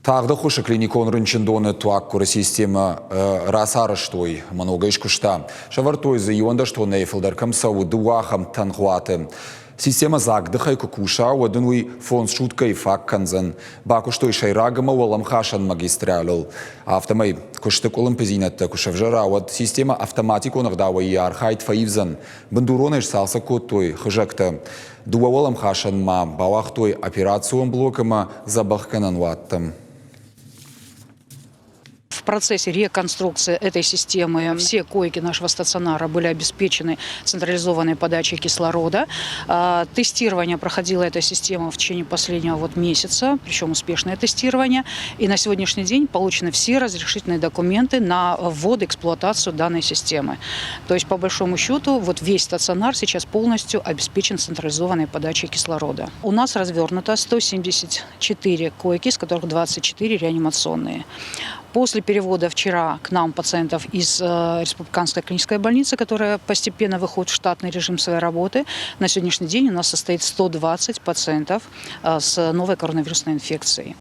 Тағды құшы клиникон рынчындоны туак көрі система расарыштой много ішкушта. Шавартойзы иондаштон эйфілдер сау дуахам танхуаты. Система загдыхай кукуша, одынуй фон шуткай факканзан. Бакуштой шайрагама уаламхашан магистралил. Автомай куштык олимпизинетта кушавжара, вот система автоматиконагдава и архайт фаивзан. Бандуронеш салса коттой хыжакта. Дуа уаламхашан ма бавахтой операцион блокама забахканан ваттам. В процессе реконструкции этой системы все койки нашего стационара были обеспечены централизованной подачей кислорода. Тестирование проходила эта система в течение последнего месяца, причем успешное тестирование. И на сегодняшний день получены все разрешительные документы на ввод и эксплуатацию данной системы. То есть, по большому счету, весь стационар сейчас полностью обеспечен централизованной подачей кислорода. У нас развернуто 174 койки, из которых 24 реанимационные. После перевода вчера к нам пациентов из Республиканской клинической больницы, которая постепенно выходит в штатный режим своей работы, на сегодняшний день у нас состоит 120 пациентов с новой коронавирусной инфекцией.